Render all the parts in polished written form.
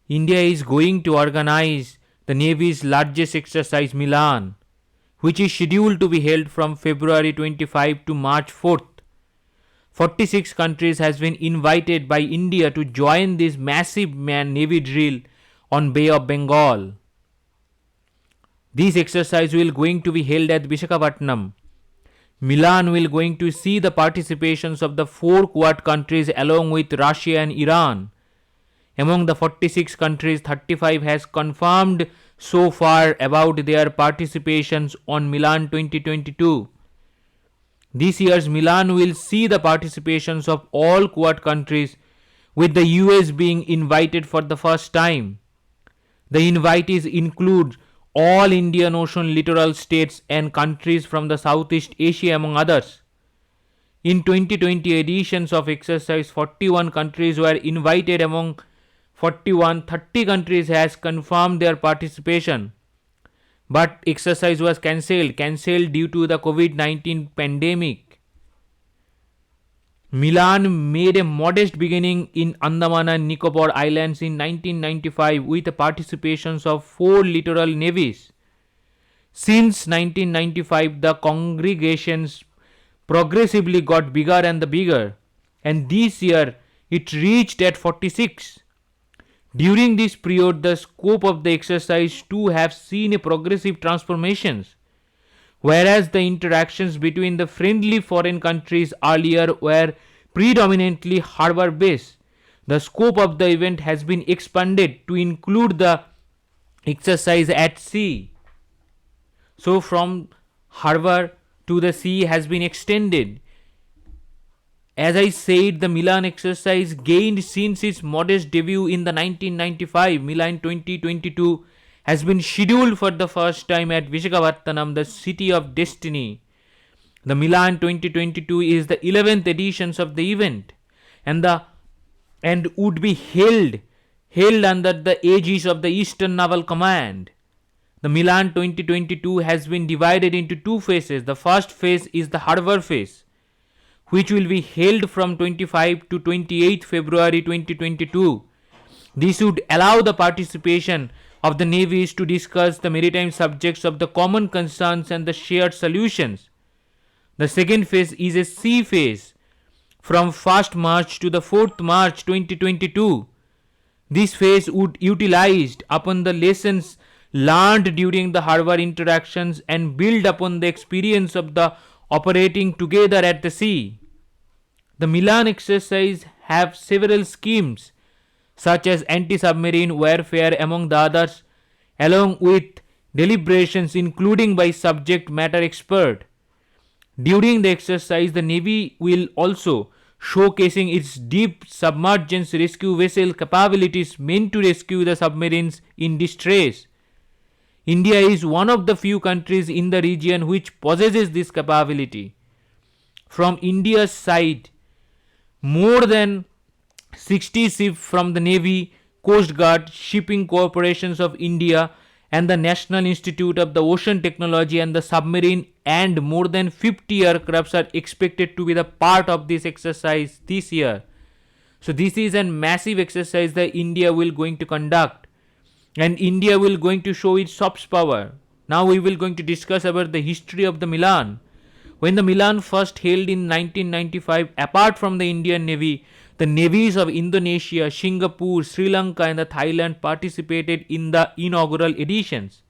India is going to organize the Navy's largest exercise, MILAN, which is scheduled to be held from February 25 to March 4th. 46 countries has been invited by India to join this massive navy drill on Bay of Bengal. This exercise will going to be held at Visakhapatnam. Milan will going to see the participations of the 4 Quad countries along with Russia and Iran. Among the 46 countries, 35 has confirmed so far about their participations on Milan 2022. This year's Milan will see the participations of all Quad countries, with the US being invited for the first time. The invitees include all Indian Ocean littoral states and countries from the Southeast Asia among others. In 2020 editions of exercise, 41 countries were invited. Among 30 countries has confirmed their participation. But exercise was cancelled due to the COVID-19 pandemic. Milan made a modest beginning in Andaman and Nicobar Islands in 1995 with the participations of 4 littoral navies. Since 1995, the congregations progressively got bigger and bigger, and this year it reached at 46. During this period, the scope of the exercise too have seen a progressive transformations. Whereas the interactions between the friendly foreign countries earlier were predominantly harbour based, the scope of the event has been expanded to include the exercise at sea. So from harbour to the sea has been extended. As I said, the Milan exercise gained since its modest debut in the 1995. Milan 2022 has been scheduled for the first time at Visakhapatnam, the city of destiny. The Milan 2022 is the 11th edition of the event and would be held under the aegis of the Eastern Naval Command. The Milan 2022 has been divided into 2 phases. The first phase is the harbour phase, which will be held from 25 to 28 February 2022. This would allow the participation of the navies to discuss the maritime subjects of the common concerns and the shared solutions. The second phase is a sea phase from 1st March to the 4th March 2022. This phase would utilize upon the lessons learned during the harbour interactions and build upon the experience of the operating together at the sea. The Milan exercise have several schemes such as anti-submarine warfare among the others, along with deliberations including by subject matter expert. During the exercise, the Navy will also showcasing its Deep-Submergence Rescue Vessel capabilities meant to rescue the submarines in distress. India is one of the few countries in the region which possesses this capability. From India's side, more than 60 ships from the Navy, Coast Guard, Shipping Corporations of India and the National Institute of the Ocean Technology and the Submarine and more than 50 aircrafts are expected to be the part of this exercise this year. So this is a massive exercise that India will going to conduct, and India will going to show its soft power. Now we will going to discuss about the history of the Milan. When the Milan first held in 1995, apart from the Indian Navy, the navies of Indonesia, Singapore, Sri Lanka and the Thailand participated in the inaugural editions.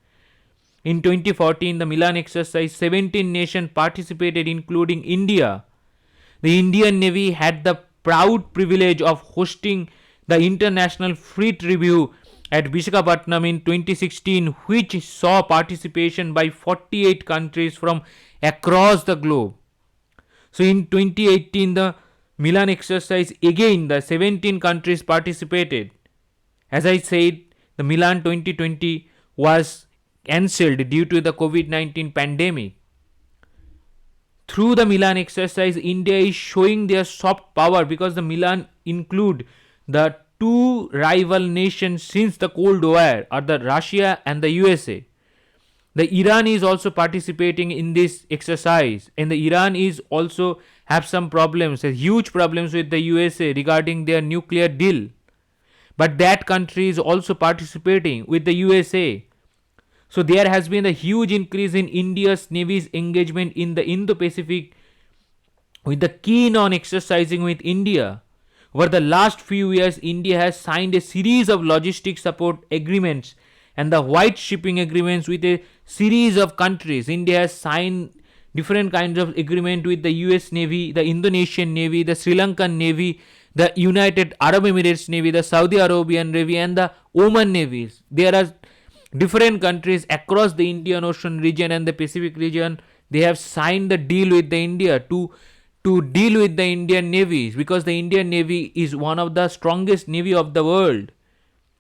In 2014, the Milan exercise, 17 nations participated including India. The Indian Navy had the proud privilege of hosting the International Fleet Review at Visakhapatnam in 2016, which saw participation by 48 countries from across the globe. So in 2018, the Milan exercise, again the 17 countries participated. As I said, the Milan 2020 was cancelled due to the COVID-19 pandemic. Through the Milan exercise, India is showing their soft power because the Milan include the 2 rival nations since the Cold War are the Russia and the USA. The Iran is also participating in this exercise, and the Iran is also have some problems, huge problems with the USA regarding their nuclear deal. but that country is also participating with the USA. So there has been a huge increase in India's Navy's engagement in the Indo-Pacific, with the keen on exercising with India. Over the last few years, India has signed a series of logistic support agreements and the white shipping agreements with a series of countries. India has signed different kinds of agreement with the US Navy, the Indonesian Navy, the Sri Lankan Navy, the United Arab Emirates Navy, the Saudi Arabian Navy, and the Oman navies. There are different countries across the Indian Ocean region and the Pacific region. They have signed the deal with the India to deal with the Indian Navy, because the Indian Navy is one of the strongest navy of the world.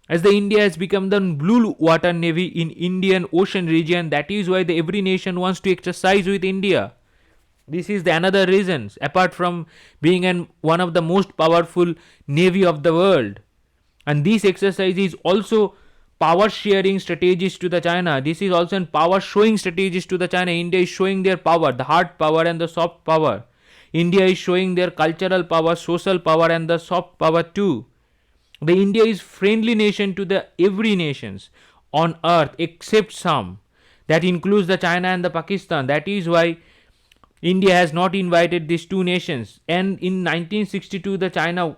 As the India has become the blue water navy in Indian Ocean region, that is why every nation wants to exercise with India. This is the another reasons, apart from being one of the most powerful navy of the world. And this exercise is also power sharing strategies to the China. This is also an power showing strategies to the China. India is showing their power, the hard power and the soft power. India is showing their cultural power, social power, and the soft power too. The India is friendly nation to the every nations on earth except some. That includes the China and the Pakistan. That is why India has not invited these two nations. And in 1962,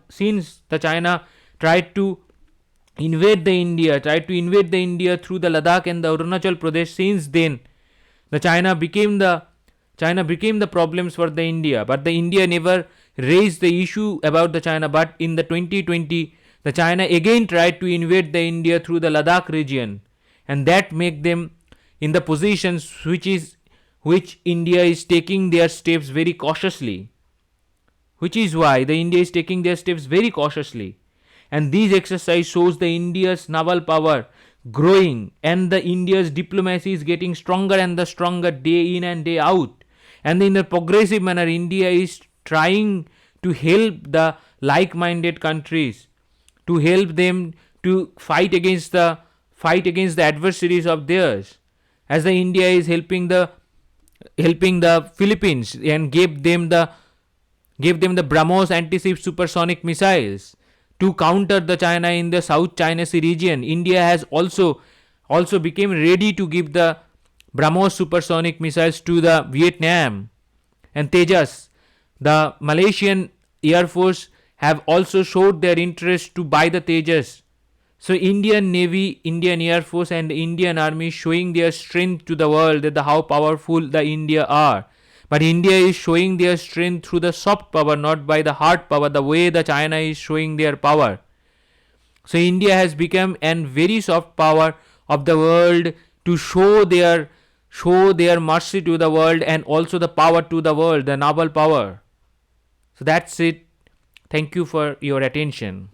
since the China tried to invade the India through the Ladakh and the Arunachal Pradesh, since then the China became the problems for the India. But the India never raised the issue about the China. But in the 2020, the China again tried to invade the India through the Ladakh region, and that make them in the positions which India is taking their steps very cautiously. Which is why the India is taking their steps very cautiously. And this exercise shows the India's naval power growing, and the India's diplomacy is getting stronger and the stronger day in and day out. And in a progressive manner, India is trying to help the like-minded countries, to help them to fight against the adversaries of theirs. As the India is helping the Philippines and gave them the BrahMos anti-ship supersonic missiles to counter the China in the South China Sea region. India has also became ready to give the BrahMos supersonic missiles to the Vietnam and Tejas. The Malaysian Air Force have also showed their interest to buy the Tejas. So Indian Navy, Indian Air Force and the Indian Army showing their strength to the world, that how powerful the India are. But India is showing their strength through the soft power, not by the hard power, the way the China is showing their power. So India has become a very soft power of the world to show their mercy to the world and also the power to the world, the naval power. So that's it. Thank you for your attention.